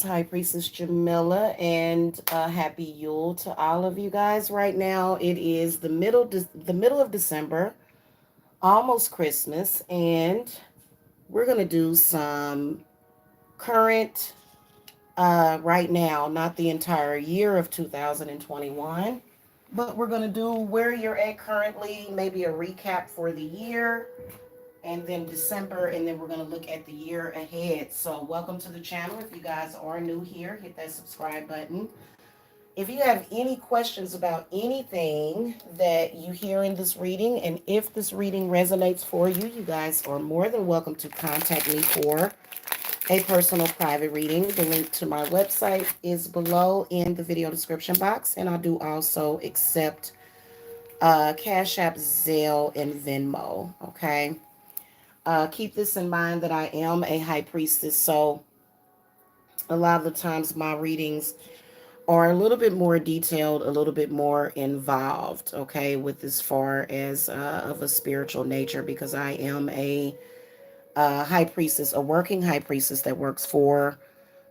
High Priestess Jamila, and happy Yule to all of you guys. Right now, it is the middle of December, almost Christmas, and we're gonna do some current right now, not the entire year of 2021, but we're gonna do where you're at currently, maybe a recap for the year, and then December, and then we're going to look at the year ahead. So, welcome to the channel. If you guys are new here, hit that subscribe button. If you have any questions about anything that you hear in this reading, and if this reading resonates for you, you guys are more than welcome to contact me for a personal private reading. The link to my website is below in the video description box, and I do also accept Cash App, Zelle, and Venmo. Okay. Keep this in mind that I am a high priestess, so a lot of the times my readings are a little bit more detailed, a little bit more involved, okay, with as far as of a spiritual nature, because I am a high priestess, a working high priestess that works for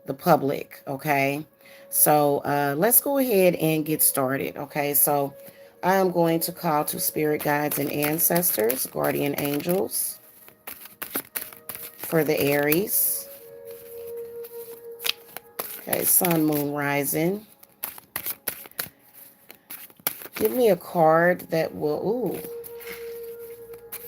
the public, okay. So let's go ahead and get started, okay. So I am going to call to spirit guides and ancestors, guardian angels for the Aries. Okay, sun, moon, rising. Give me a card that will, ooh.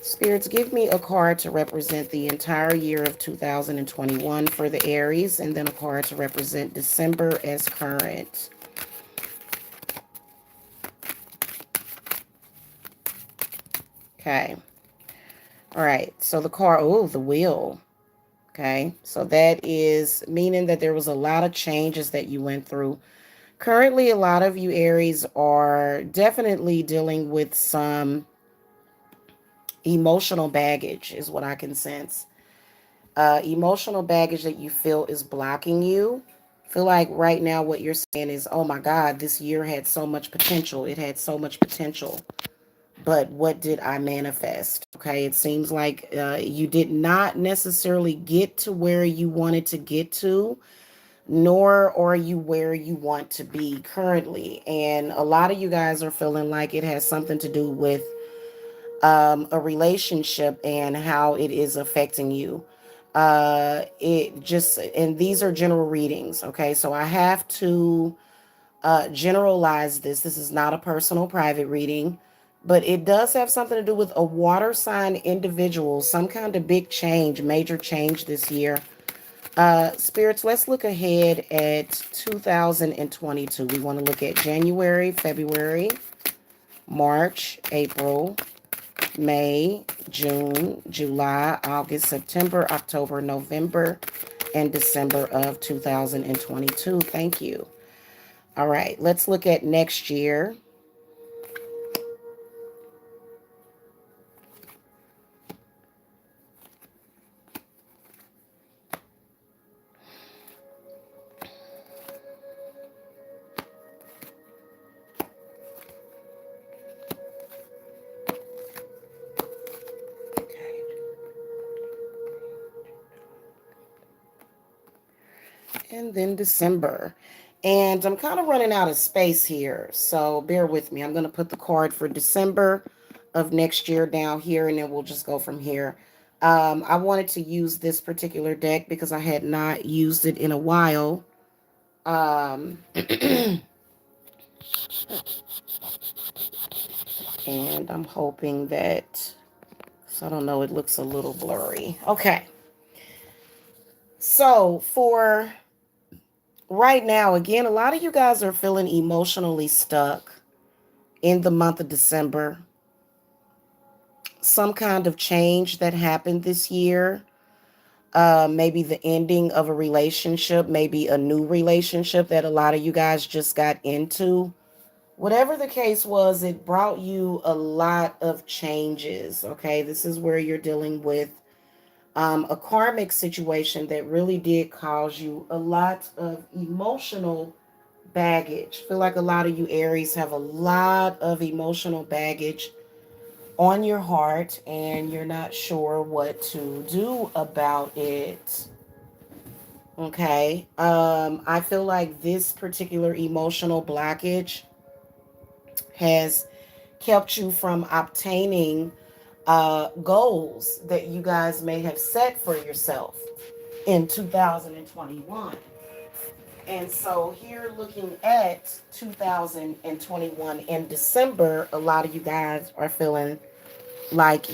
Spirits, give me a card to represent the entire year of 2021 for the Aries, and then a card to represent December as current. Okay. All right. So the card, oh, the wheel. Okay. So that is meaning that there was a lot of changes that you went through. Currently, a lot of you Aries are definitely dealing with some emotional baggage, is what I can sense. Emotional baggage that you feel is blocking you. Feel like right now what you're saying is, oh my God, this year had so much potential. It had so much potential. But what did I manifest? Okay, it seems like you did not necessarily get to where you wanted to get to, nor are you where you want to be currently. And a lot of you guys are feeling like it has something to do with a relationship and how it is affecting you. It just, and these are general readings, okay? So I have to generalize this. This is not a personal private reading, but it does have something to do with a water sign individual, some kind of big change, major change this year. Spirits, let's look ahead at 2022. We want to look at January, February, March, April, May, June, July, August, September, October, November, and December of 2022. Thank you. All right, let's look at next year. And then December. And I'm kind of running out of space here, so bear with me. I'm going to put the card for December of next year down here, and then we'll just go from here. I wanted to use this particular deck because I had not used it in a while. And I'm hoping that, so I don't know, it looks a little blurry. Okay. So for right now, again, a lot of you guys are feeling emotionally stuck in the month of December. Some kind of change that happened this year. Maybe the ending of a relationship, maybe a new relationship that a lot of you guys just got into. Whatever the case was, it brought you a lot of changes. Okay, this is where you're dealing with a karmic situation that really did cause you a lot of emotional baggage. I feel like a lot of you Aries have a lot of emotional baggage on your heart and you're not sure what to do about it. Okay. I feel like this particular emotional blockage has kept you from obtaining goals that you guys may have set for yourself in 2021. And so, here looking at 2021 in December, a lot of you guys are feeling like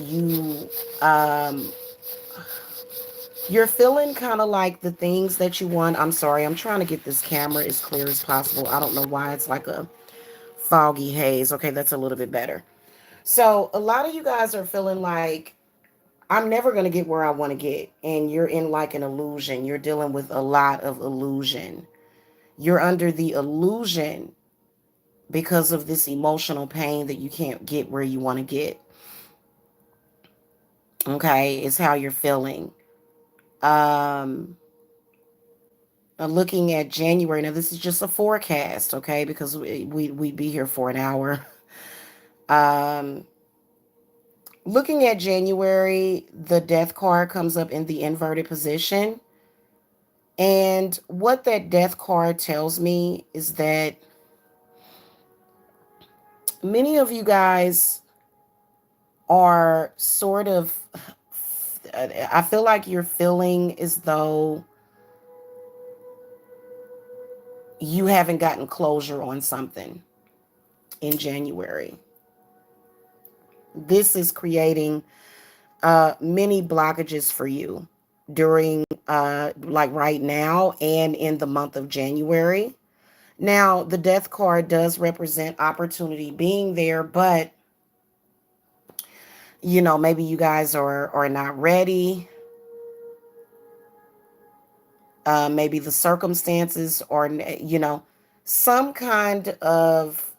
um, you're feeling kind of like the things that you want. I'm sorry, I'm trying to get this camera as clear as possible. I don't know why it's like a foggy haze. Okay, that's a little bit better. So, a lot of you guys are feeling like I'm never going to get where I want to get. And you're in like an illusion. You're dealing with a lot of illusion. You're under the illusion because of this emotional pain that you can't get where you want to get. Okay, is how you're feeling. Um, Looking at January. Now, this is just a forecast, okay, because we'd be here for an hour. Um, Looking at January, the death card comes up in the inverted position. And what that death card tells me is that many of you guys are sort of, I feel like you're feeling as though you haven't gotten closure on something in January. This is creating many blockages for you during like right now and in the month of January. Now, the death card does represent opportunity being there, but maybe you guys are not ready. Maybe the circumstances or some kind of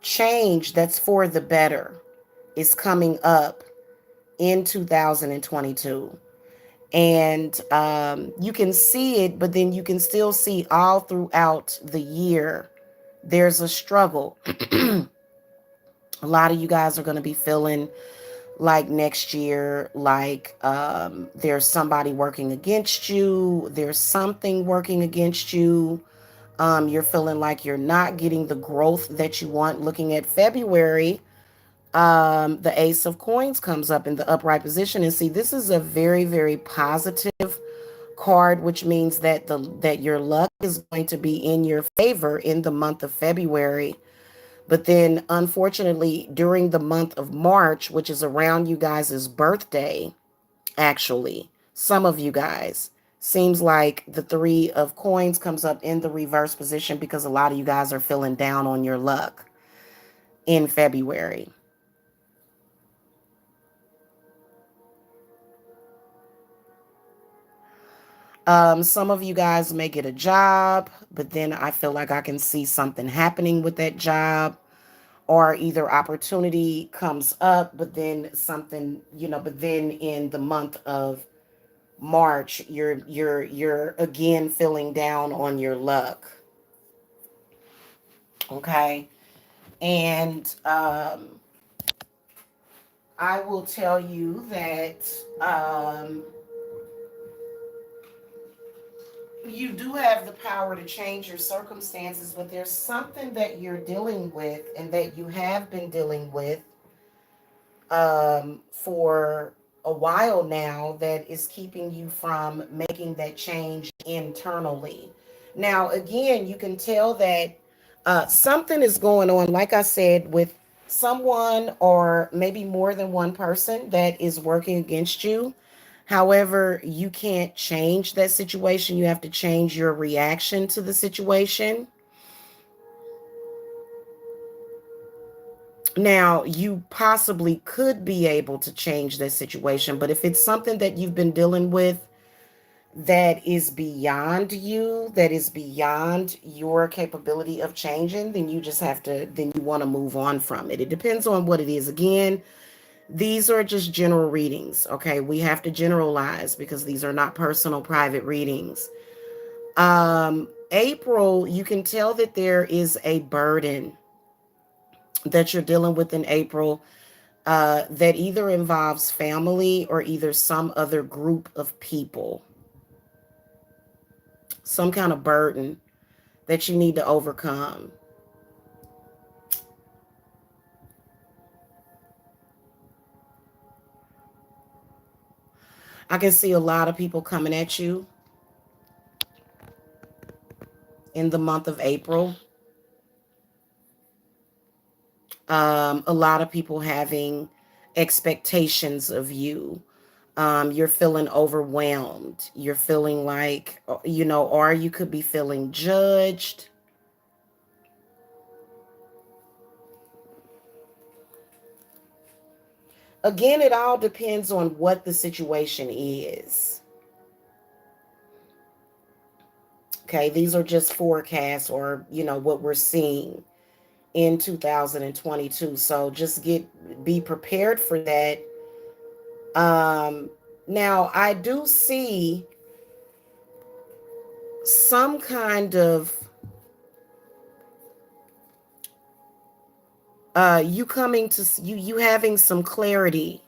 change that's for the better is coming up in 2022. And you can see it, but then you can still see all throughout the year there's a struggle. A lot of you guys are going to be feeling like next year, like there's somebody working against you, there's something working against you. You're feeling like you're not getting the growth that you want. Looking at February, the Ace of Coins comes up in the upright position, and see, this is a very, very positive card, which means that that your luck is going to be in your favor in the month of February. But then, unfortunately, during the month of March, which is around you guys' birthday, actually, some of you guys, seems like the Three of Coins comes up in the reverse position because a lot of you guys are feeling down on your luck in February. Some of you guys may get a job, but then I feel like I can see something happening with that job, or either opportunity comes up, but then something, but then in the month of March, you're again feeling down on your luck. Okay. And I will tell you that you do have the power to change your circumstances, but there's something that you're dealing with and that you have been dealing with for a while now that is keeping you from making that change internally. Now, again, you can tell that something is going on, like I said, with someone or maybe more than one person that is working against you. However, you can't change that situation. You have to change your reaction to the situation. Now, you possibly could be able to change that situation, but if it's something that you've been dealing with that is beyond you, that is beyond your capability of changing, then you just have to, then you want to move on from it. It depends on what it is. Again, these are just general readings, okay? We have to generalize because these are not personal, private readings. April, you can tell that there is a burden that you're dealing with in April that either involves family or either some other group of people. some kind of burden that you need to overcome. I can see a lot of people coming at you in the month of April. A lot of people having expectations of you. You're feeling overwhelmed. You're feeling like, or you could be feeling judged. Again, it all depends on what the situation is. Okay, these are just forecasts or, what we're seeing in 2022. So just be prepared for that. Um, Now, I do see some kind of you coming to you having some clarity.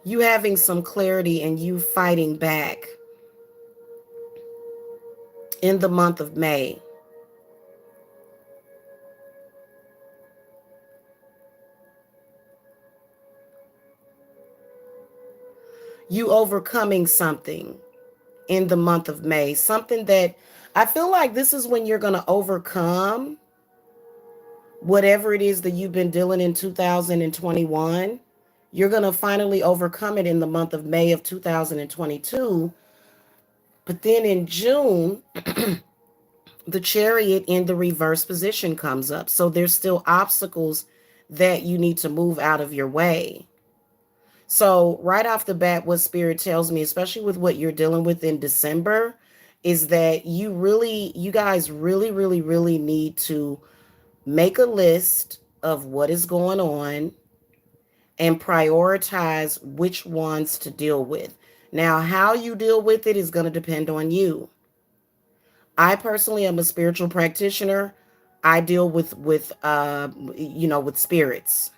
You having some clarity and you fighting back in the month of May. You overcoming something in the month of May. Something that I feel like this is when you're going to overcome whatever it is that you've been dealing in 2021. You're going to finally overcome it in the month of May of 2022. But then in June, the Chariot in the reverse position comes up. So there's still obstacles that you need to move out of your way. So right off the bat, what Spirit tells me, especially with what you're dealing with in December, is that you guys really, really, really need to make a list of what is going on and prioritize which ones to deal with. Now, how you deal with it is going to depend on you. I personally am a spiritual practitioner. I deal with spirits.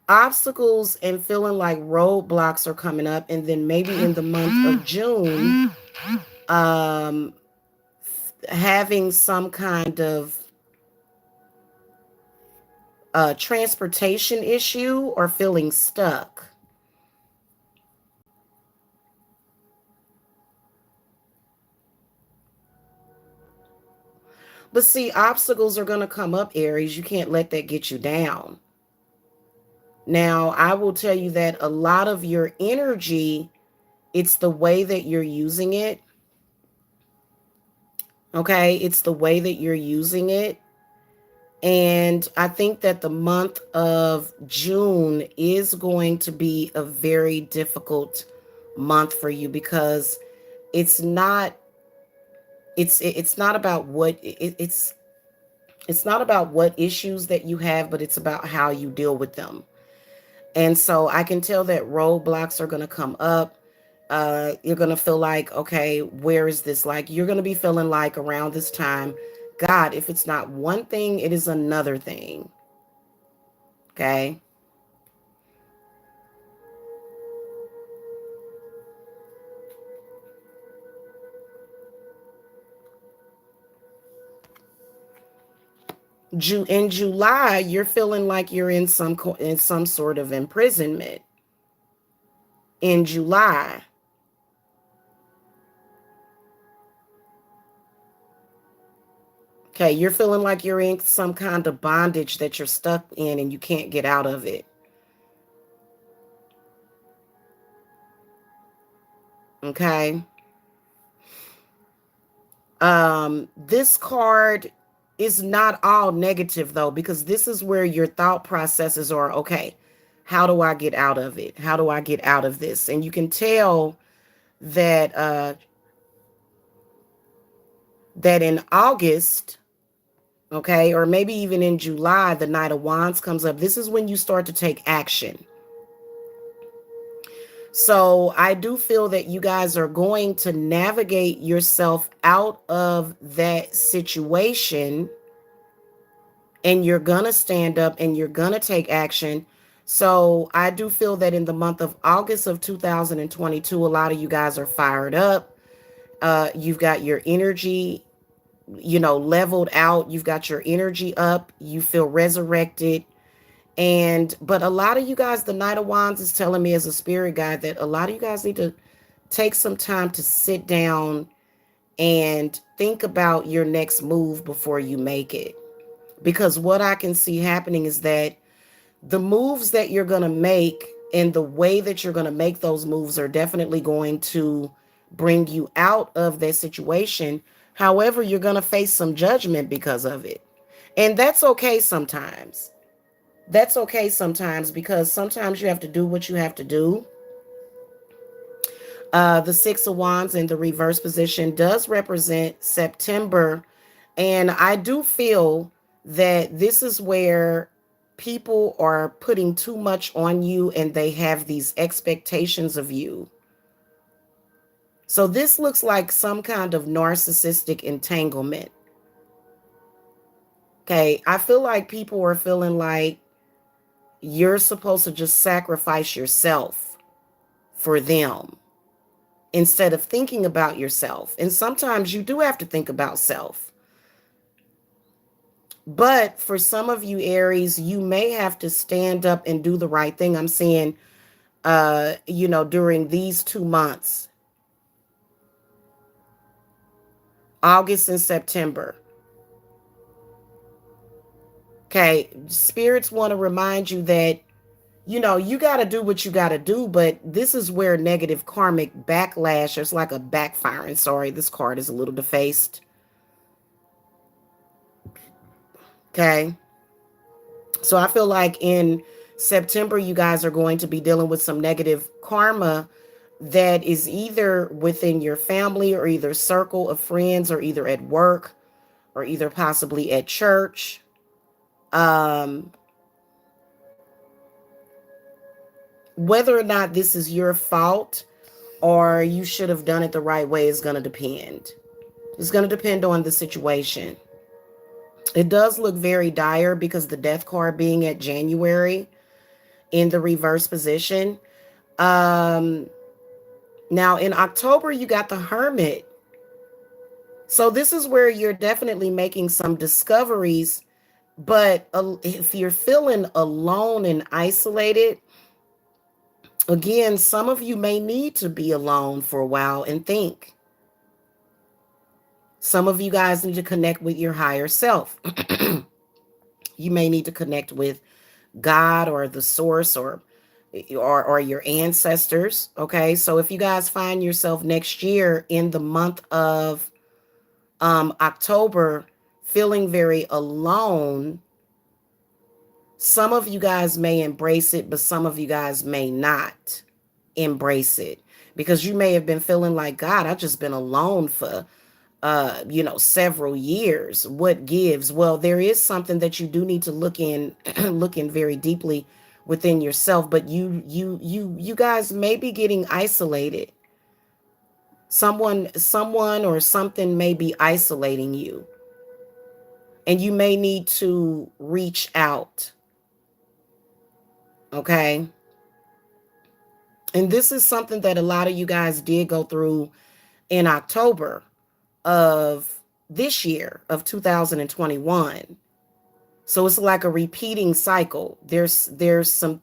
Obstacles and feeling like roadblocks are coming up, and then maybe in the month of June, um, having some kind of transportation issue or feeling stuck. But see, obstacles are going to come up, Aries. You can't let that get you down. Now, I will tell you that a lot of your energy, it's the way that you're using it. Okay, it's the way that you're using it. And I think that the month of June is going to be a very difficult month for you because it's not it's not about it's not about what issues that you have, but it's about how you deal with them. And so I can tell that roadblocks are going to come up. You're going to feel like, okay, where is this? Like, you're going to be feeling like around this time, God, if it's not one thing, it is another thing. Okay. In July, you're feeling like you're in some sort of imprisonment. In July, okay, you're feeling like you're in some kind of bondage that you're stuck in and you can't get out of it. Okay. This card is not all negative though, because this is where your thought processes are, okay, how do I get out of it? How do I get out of this? And you can tell that that in August, okay, or maybe even in July, the Knight of Wands comes up. This is when you start to take action. So I do feel that you guys are going to navigate yourself out of that situation, and you're going to stand up and you're going to take action. So I do feel that in the month of August of 2022, a lot of you guys are fired up. You've got your energy, leveled out. You've got your energy up. You feel resurrected. But a lot of you guys, the Knight of Wands is telling me as a spirit guide that a lot of you guys need to take some time to sit down and think about your next move before you make it. Because what I can see happening is that the moves that you're going to make and the way that you're going to make those moves are definitely going to bring you out of that situation. However, you're going to face some judgment because of it. And that's okay sometimes. That's okay sometimes because sometimes you have to do what you have to do. The Six of Wands in the reverse position does represent September. And I do feel that this is where people are putting too much on you and they have these expectations of you. So this looks like some kind of narcissistic entanglement. Okay. I feel like people are feeling like you're supposed to just sacrifice yourself for them instead of thinking about yourself. And sometimes you do have to think about self. But for some of you, Aries, you may have to stand up and do the right thing. I'm saying, during these 2 months, August and September. Okay. Spirits want to remind you that, you got to do what you got to do. But this is where negative karmic backlash, it's like a backfiring. Sorry, this card is a little defaced. Okay. So I feel like in September, you guys are going to be dealing with some negative karma that is either within your family or either circle of friends or either at work or either possibly at church. Um, Whether or not this is your fault or you should have done it the right way is going to depend. It's going to depend on the situation. It does look very dire because the death card being at January in the reverse position. Um, Now in October, you got the Hermit. So this is where you're definitely making some discoveries. But if you're feeling alone and isolated, again, some of you may need to be alone for a while and think. Some of you guys need to connect with your higher self. You may need to connect with God or the source or your ancestors. Okay. So if you guys find yourself next year in the month of October feeling very alone, some of you guys may embrace it, but some of you guys may not embrace it because you may have been feeling like, God, I've just been alone for several years. What gives? Well, there is something that you do need to look in look in very deeply within yourself, but you guys may be getting isolated. Someone or something may be isolating you, and you may need to reach out. Okay. And this is something that a lot of you guys did go through in October of this year of 2021. So it's like a repeating cycle. There's some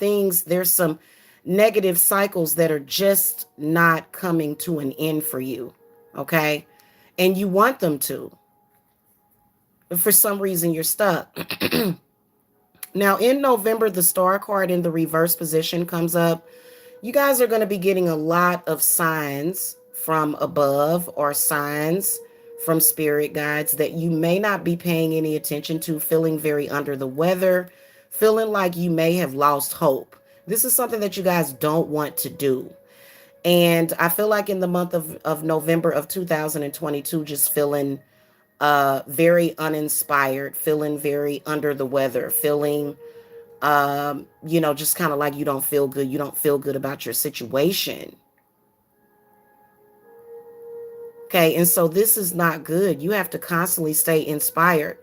negative cycles that are just not coming to an end for you. Okay? And you want them to. But for some reason you're stuck. Now in November, the star card in the reverse position comes up. You guys are going to be getting a lot of signs from above or signs from spirit guides that you may not be paying any attention to, feeling very under the weather, feeling like you may have lost hope. This is something that you guys don't want to do. And I feel like in the month of November of 2022, just feeling very uninspired, feeling very under the weather, feeling just kind of like you don't feel good. You don't feel good about your situation. Okay. And so this is not good. You have to constantly stay inspired.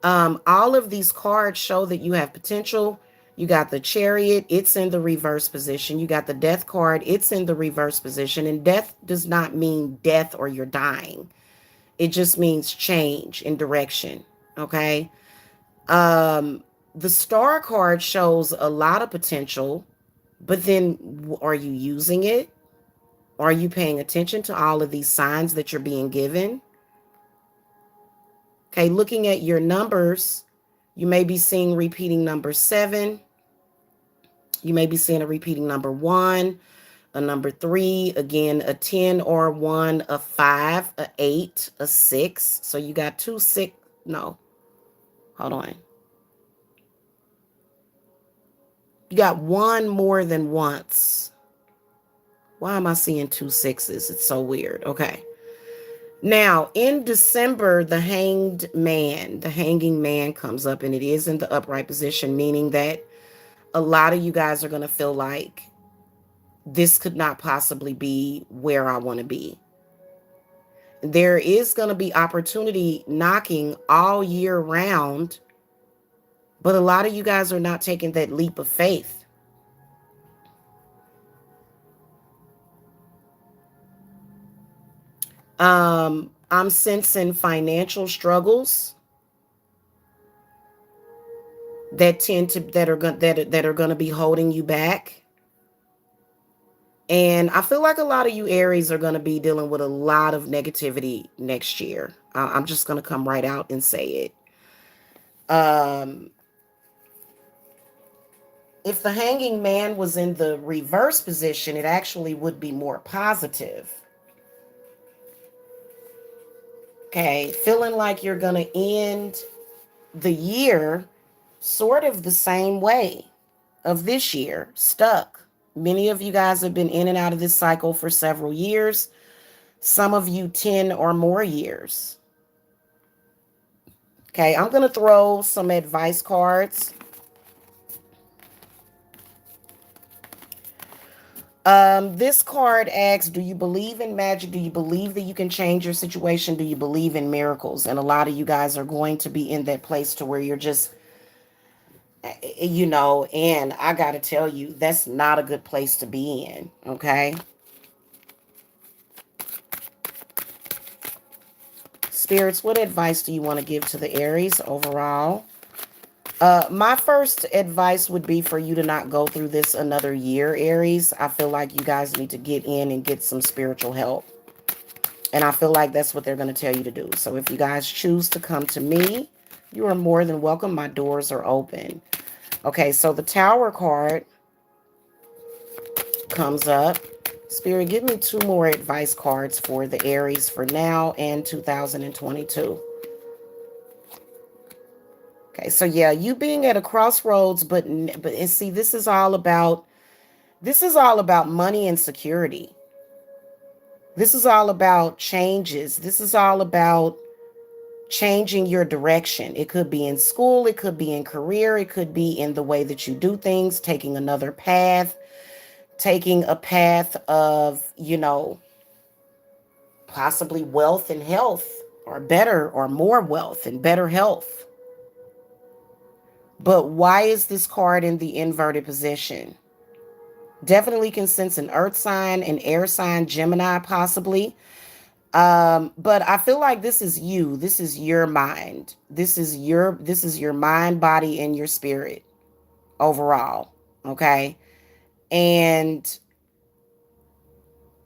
All of these cards show that you have potential. You got the Chariot, it's in the reverse position. You got the Death card, it's in the reverse position. And death does not mean death or you're dying, it just means change in direction. Okay. The Star card shows a lot of potential, but then are you using it? Are you paying attention to all of these signs that you're being given? Okay, looking at your numbers, you may be seeing repeating number 7. You may be seeing a repeating number 1, a number 3, again, a 10 or 1, a 5, a 8, a 6. So you got 2, 6. No, hold on. You got one more than once. Why am I seeing 2 6s? It's so weird. Okay. Now, in December, the hanging man comes up, and it is in the upright position, meaning that a lot of you guys are going to feel like this could not possibly be where I want to be. There is going to be opportunity knocking all year round, but a lot of you guys are not taking that leap of faith. I'm sensing financial struggles that tend to that are going to be holding you back. And I feel like a lot of you Aries are going to be dealing with a lot of negativity next year. I'm just going to come right out and say it. Um, if the hanging man was in the reverse position, it actually would be more positive. Okay, feeling like you're going to end the year sort of the same way of this year, stuck. Many of you guys have been in and out of this cycle for several years. Some of you 10 or more years. Okay, I'm going to throw some advice cards. This card asks, do you believe in magic? Do you believe that you can change your situation? Do you believe in miracles? And a lot of you guys are going to be in that place to where you're just, and I got to tell you, that's not a good place to be in. Okay. Spirits, what advice do you want to give to the Aries overall? My first advice would be for you to not go through this another year, Aries. I feel like you guys need to get in and get some spiritual help. And I feel like that's what they're going to tell you to do. So if you guys choose to come to me, you are more than welcome. My doors are open. Okay, so the Tower card comes up. Spirit, give me 2 more advice cards for the Aries for now and 2022. Okay, so yeah, you being at a crossroads, but and see, this is all about money and security. This is all about changes. This is all about changing your direction. It could be in school, it could be in career, it could be in the way that you do things, taking another path, taking a path of, possibly wealth and health, or better or more wealth and better health. But why is this card in the inverted position? Definitely can sense an earth sign, an air sign, Gemini possibly. But I feel like this is you. This is your mind. This is your mind, body, and your spirit overall. Okay. And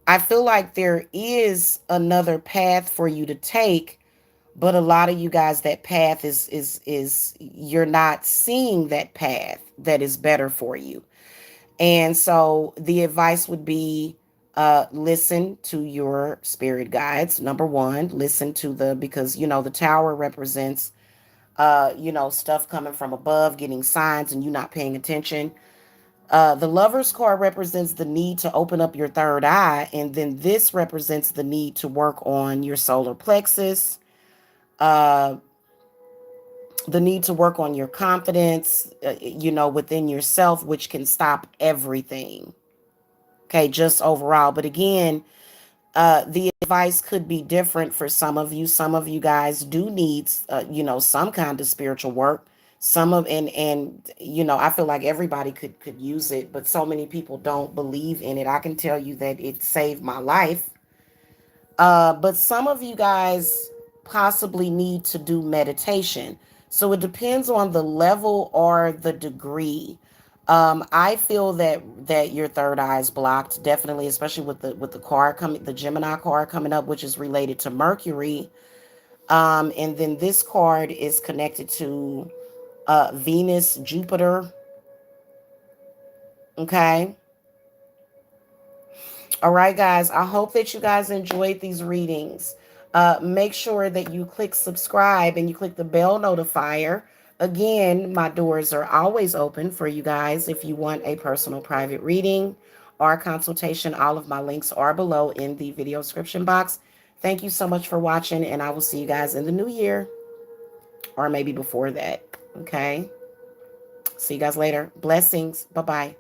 I feel like there is another path for you to take, but a lot of you guys, that path is you're not seeing that path that is better for you. And so the advice would be, listen to your spirit guides. Number one, listen to because, the tower represents, stuff coming from above, getting signs and you not paying attention. The Lover's card represents the need to open up your third eye. And then this represents the need to work on your solar plexus, uh, the need to work on your confidence, within yourself, which can stop everything. Okay, just overall. But again, the advice could be different for some of you. Some of you guys do need, some kind of spiritual work. Some of and you know, I feel like everybody could use it, but so many people don't believe in it. I can tell you that it saved my life. But some of you guys possibly need to do meditation. So it depends on the level or the degree. I feel that your third eye is blocked, definitely, especially with the card coming, the Gemini card coming up, which is related to Mercury. And then this card is connected to Venus, Jupiter. Okay. All right, guys. I hope that you guys enjoyed these readings. Make sure that you click subscribe and you click the bell notifier. Again, my doors are always open for you guys if you want a personal private reading or consultation. All of my links are below in the video description box. Thank you so much for watching, and I will see you guys in the new year or maybe before that. Okay. See you guys later. Blessings. Bye bye.